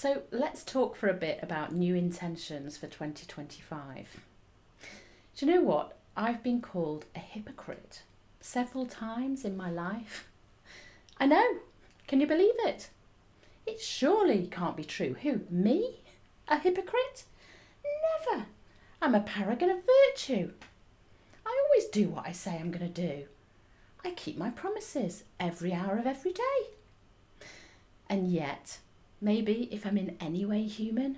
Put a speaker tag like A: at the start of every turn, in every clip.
A: So let's talk for a bit about new intentions for 2025. Do you know what? I've been called a hypocrite several times in my life. I know. Can you believe it? It surely can't be true. Who? Me? A hypocrite? Never. I'm a paragon of virtue. I always do what I say I'm going to do. I keep my promises every hour of every day. And yet, maybe if I'm in any way human,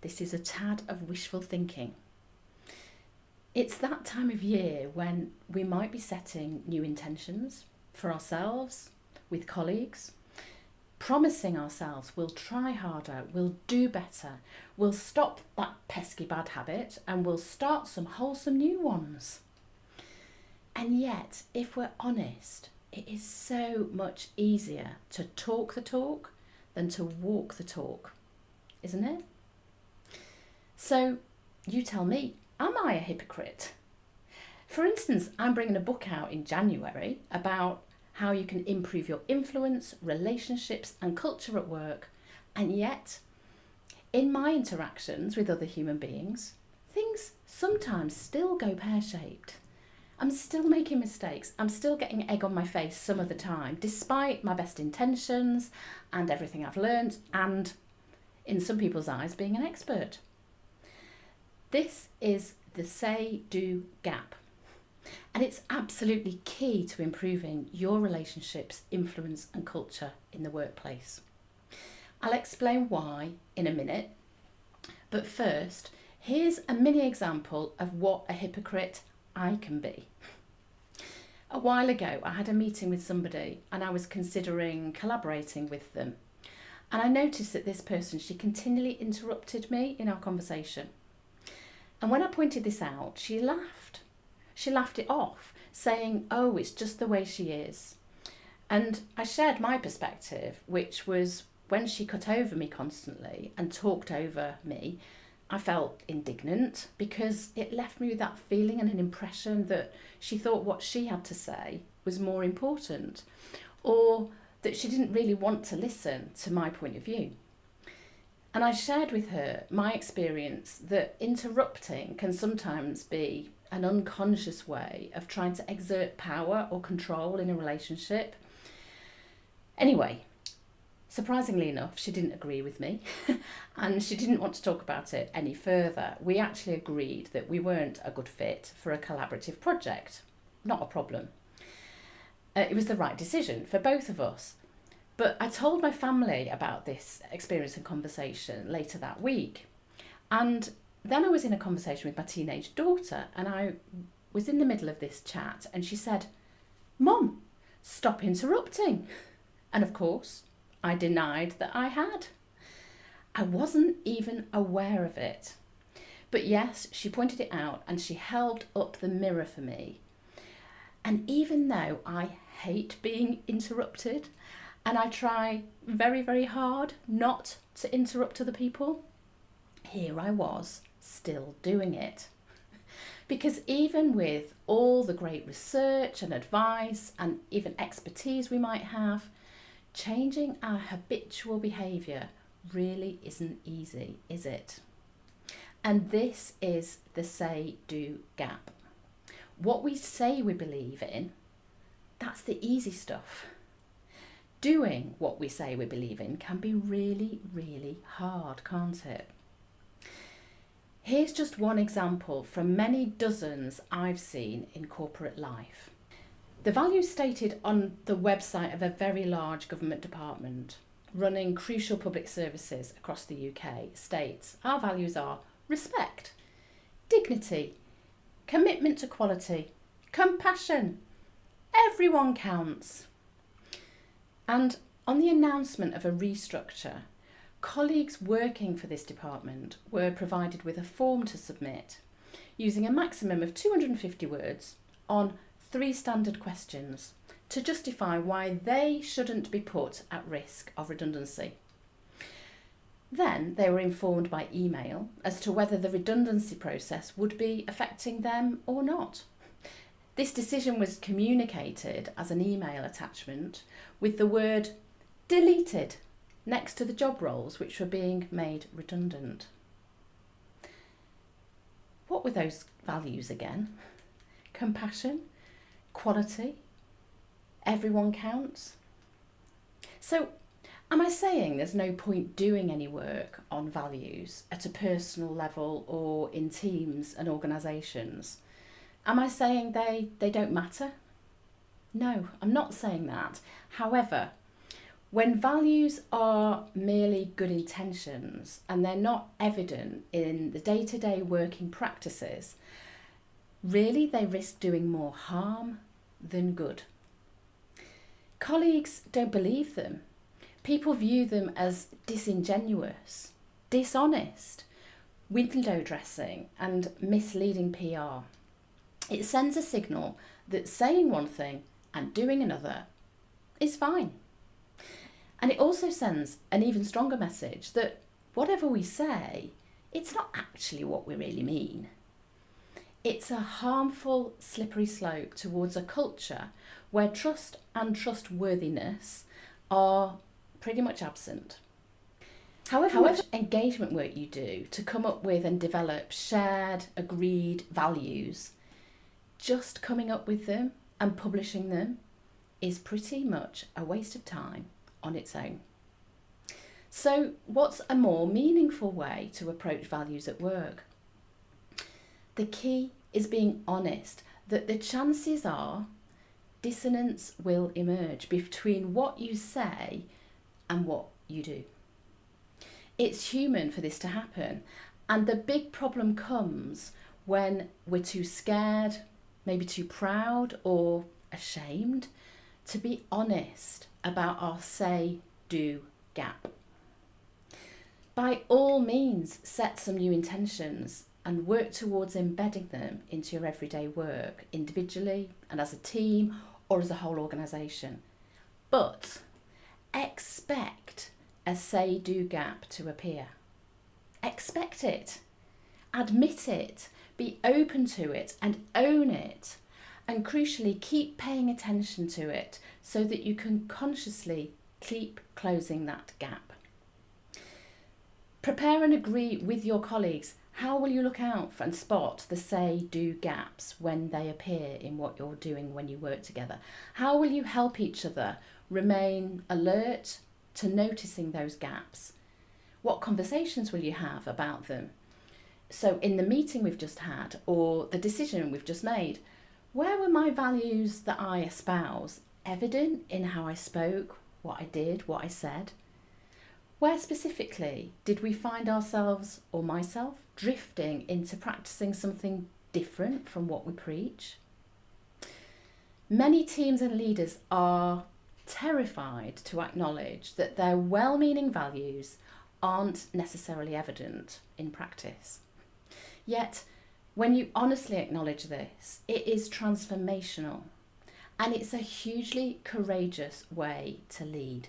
A: this is a tad of wishful thinking. It's that time of year when we might be setting new intentions for ourselves, with colleagues, promising ourselves we'll try harder, we'll do better, we'll stop that pesky bad habit and we'll start some wholesome new ones. And yet, if we're honest, it is so much easier to talk the talk than to walk the talk, isn't it? So you tell me, am I a hypocrite? For instance, I'm bringing a book out in January about how you can improve your influence, relationships and culture at work. And yet, in my interactions with other human beings, things sometimes still go pear-shaped. I'm still making mistakes. I'm still getting egg on my face some of the time, despite my best intentions and everything I've learned and, in some people's eyes, being an expert. This is the say-do gap. And it's absolutely key to improving your relationships, influence and culture in the workplace. I'll explain why in a minute, but first, here's a mini example of what a hypocrite I can be. A while ago, I had a meeting with somebody and I was considering collaborating with them. And I noticed that this person, she continually interrupted me in our conversation. And when I pointed this out, she laughed. She laughed it off, saying, oh, it's just the way she is. And I shared my perspective, which was when she cut over me constantly and talked over me, I felt indignant because it left me with that feeling and an impression that she thought what she had to say was more important, or that she didn't really want to listen to my point of view. And I shared with her my experience that interrupting can sometimes be an unconscious way of trying to exert power or control in a relationship. Anyway, surprisingly enough, she didn't agree with me and she didn't want to talk about it any further. We actually agreed that we weren't a good fit for a collaborative project. Not a problem. It was the right decision for both of us. But I told my family about this experience and conversation later that week. And then I was in a conversation with my teenage daughter and I was in the middle of this chat and she said, Mum, stop interrupting. And of course, I denied that I had. I wasn't even aware of it. But yes, she pointed it out and she held up the mirror for me. And even though I hate being interrupted and I try very, very hard not to interrupt other people, here I was still doing it. Because even with all the great research and advice and even expertise we might have, changing our habitual behaviour really isn't easy, is it? And this is the say-do gap. What we say we believe in, that's the easy stuff. Doing what we say we believe in can be really, really hard, can't it? Here's just one example from many dozens I've seen in corporate life. The values stated on the website of a very large government department running crucial public services across the UK states our values are respect, dignity, commitment to quality, compassion, everyone counts. And on the announcement of a restructure, colleagues working for this department were provided with a form to submit using a maximum of 250 words on 3 standard questions to justify why they shouldn't be put at risk of redundancy. Then they were informed by email as to whether the redundancy process would be affecting them or not. This decision was communicated as an email attachment with the word deleted next to the job roles which were being made redundant. What were those values again? Compassion, quality, everyone counts. So, am I saying there's no point doing any work on values at a personal level or in teams and organisations? Am I saying they don't matter? No, I'm not saying that. However, when values are merely good intentions and they're not evident in the day-to-day working practices, really they risk doing more harm than good. Colleagues don't believe them. People view them as disingenuous, dishonest, window dressing and misleading PR. It sends a signal that saying one thing and doing another is fine. And it also sends an even stronger message that whatever we say, it's not actually what we really mean. It's a harmful, slippery slope towards a culture where trust and trustworthiness are pretty much absent. However much engagement work you do to come up with and develop shared, agreed values, just coming up with them and publishing them is pretty much a waste of time on its own. So, what's a more meaningful way to approach values at work? The key is being honest that the chances are dissonance will emerge between what you say and what you do. It's human for this to happen, and the big problem comes when we're too scared, maybe too proud or ashamed to be honest about our say-do gap. By all means, set some new intentions and work towards embedding them into your everyday work, individually and as a team or as a whole organisation. But expect a say-do gap to appear. Expect it. Admit it. Be open to it and own it. And crucially, keep paying attention to it so that you can consciously keep closing that gap. Prepare and agree with your colleagues. How will you look out for and spot the say-do gaps when they appear in what you're doing when you work together? How will you help each other remain alert to noticing those gaps? What conversations will you have about them? So in the meeting we've just had or the decision we've just made, where were my values that I espouse evident in how I spoke, what I did, what I said? Where specifically did we find ourselves, or myself, drifting into practicing something different from what we preach? Many teams and leaders are terrified to acknowledge that their well-meaning values aren't necessarily evident in practice. Yet, when you honestly acknowledge this, it is transformational, and it's a hugely courageous way to lead.